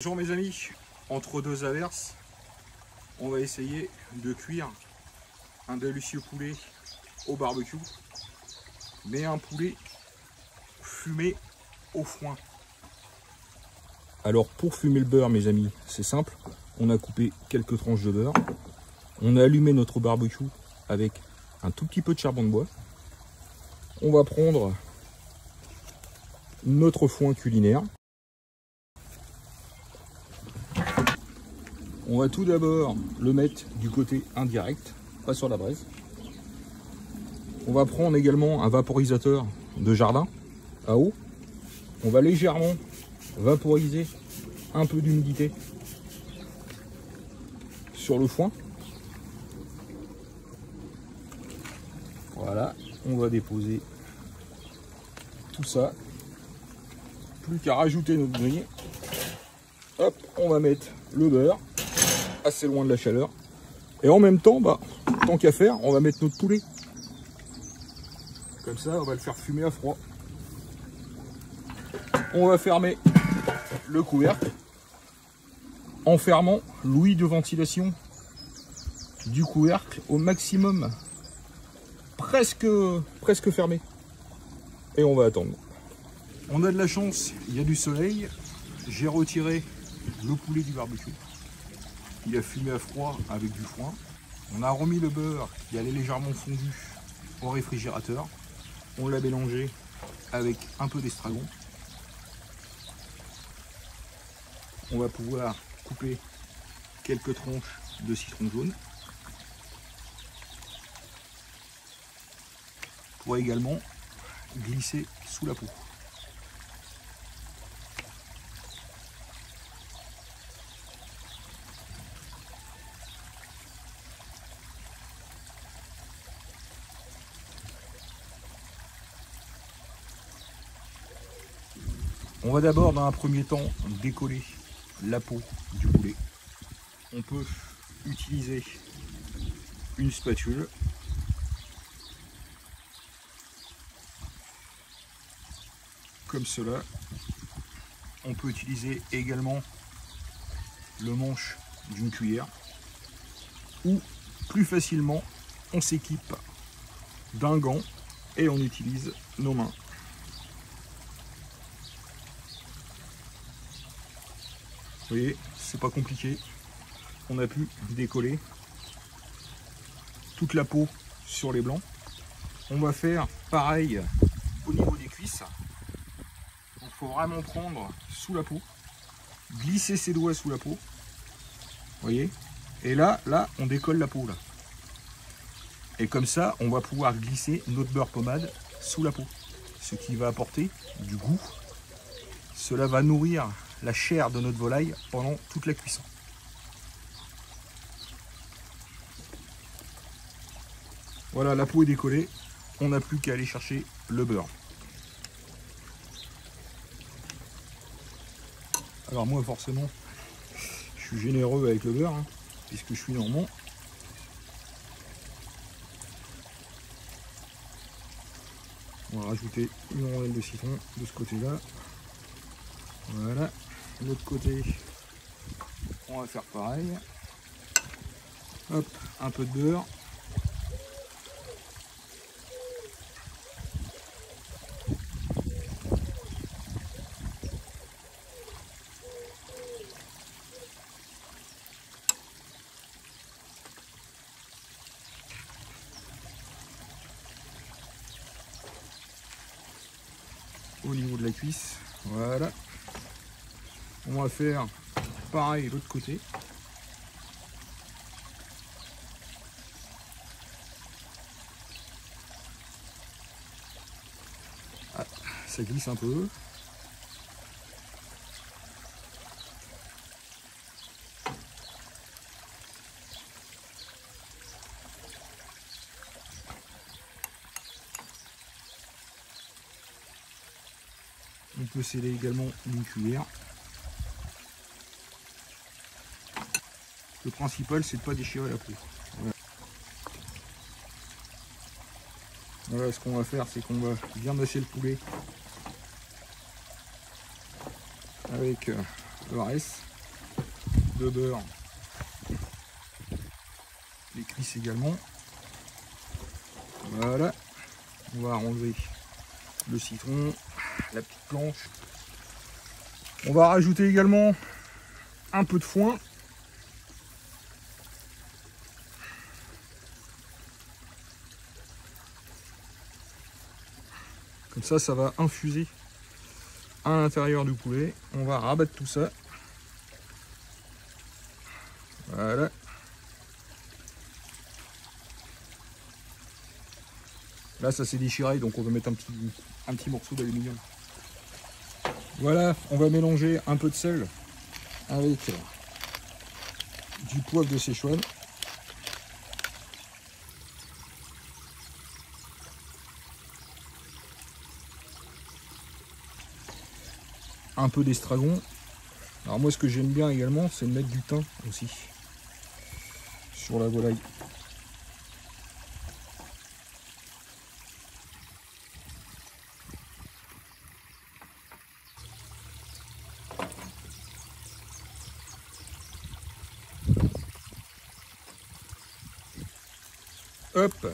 Bonjour mes amis, entre deux averses, on va essayer de cuire un délicieux poulet au barbecue, mais un poulet fumé au foin. Alors pour fumer le beurre mes amis, c'est simple, on a coupé quelques tranches de beurre, on a allumé notre barbecue avec un tout petit peu de charbon de bois, on va prendre notre foin culinaire. On va tout d'abord le mettre du côté indirect, pas sur la braise. On va prendre également un vaporisateur de jardin à eau. On va légèrement vaporiser un peu d'humidité sur le foin. Voilà, on va déposer tout ça. Plus qu'à rajouter notre grille. Hop, on va mettre le beurre assez loin de la chaleur. Et en même temps, tant qu'à faire, on va mettre notre poulet. Comme ça, on va le faire fumer à froid. On va fermer le couvercle en fermant l'ouïe de ventilation du couvercle au maximum, presque fermé. Et on va attendre. On a de la chance, il y a du soleil. J'ai retiré le poulet du barbecue. Il a fumé à froid avec du foin. On a remis le beurre qui allait légèrement fondu au réfrigérateur. On l'a mélangé avec un peu d'estragon. On va pouvoir couper quelques tranches de citron jaune pour également glisser sous la peau. On va d'abord dans un premier temps décoller la peau du poulet. On peut utiliser une spatule. Comme cela. On peut utiliser également le manche d'une cuillère. Ou plus facilement, on s'équipe d'un gant et on utilise nos mains. Vous voyez, c'est pas compliqué. On a pu décoller toute la peau sur les blancs. On va faire pareil au niveau des cuisses. Il faut vraiment prendre sous la peau, glisser ses doigts sous la peau. Vous voyez, et là, on décolle la peau là. Et comme ça, on va pouvoir glisser notre beurre pommade sous la peau, ce qui va apporter du goût. Cela va nourrir la chair de notre volaille pendant toute la cuisson. Voilà, la peau est décollée, on n'a plus qu'à aller chercher le beurre. Alors moi forcément, je suis généreux avec le beurre, puisque je suis normand. On va rajouter une rondelle de citron de ce côté-là. Voilà. De l'autre côté, on va faire pareil. Hop, un peu de beurre. Au niveau de la cuisse, voilà. On va faire pareil de l'autre côté. Ah, ça glisse un peu. On peut sceller également une cuillère. Le principal, c'est de ne pas déchirer la peau. Voilà. Voilà, ce qu'on va faire, c'est qu'on va bien masser le poulet avec le reste. de beurre. Les crisses également. Voilà. On va enlever le citron, la petite planche. On va rajouter également un peu de foin. Comme ça va infuser à l'intérieur du poulet. On va rabattre tout ça. Voilà. Là, ça s'est déchiré, donc on va mettre un petit morceau d'aluminium. Voilà, on va mélanger un peu de sel avec du poivre de Szechuan. Un peu d'estragon. Alors moi, ce que j'aime bien également, c'est de mettre du thym aussi sur la volaille. Hop.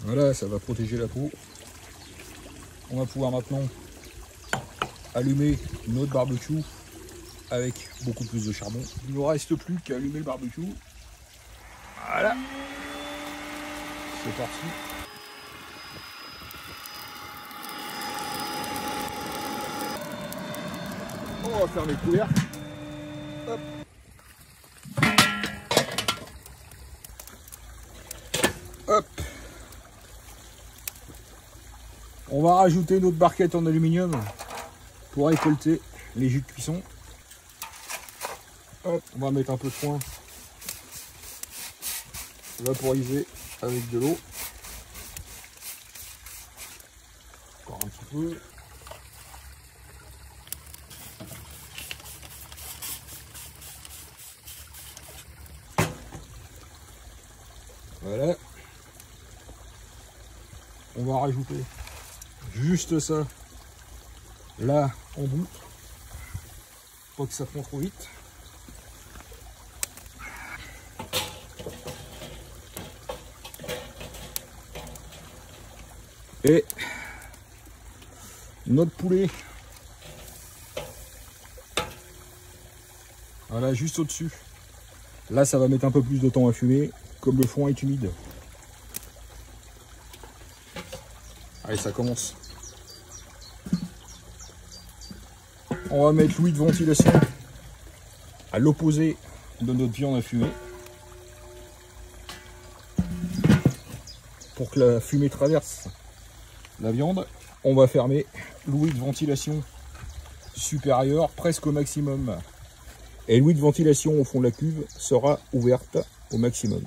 Voilà, ça va protéger la peau. On va pouvoir maintenant allumer notre barbecue avec beaucoup plus de charbon. Il ne nous reste plus qu'à allumer le barbecue. Voilà. C'est parti. On va fermer le couvercle. Hop. Hop. On va rajouter notre barquette en aluminium pour récolter les jus de cuisson. Hop. On va mettre un peu de foin vaporisé avec de l'eau. Encore un petit peu. Voilà. On va rajouter juste ça là en bout. Pas que ça prend trop vite. Et notre poulet. Voilà, juste au-dessus. Là, ça va mettre un peu plus de temps à fumer, comme le foin est humide. Allez, ça commence. On va mettre l'ouïe de ventilation à l'opposé de notre viande à fumer. Pour que la fumée traverse la viande, on va fermer l'ouïe de ventilation supérieure presque au maximum. Et l'ouïe de ventilation au fond de la cuve sera ouverte au maximum.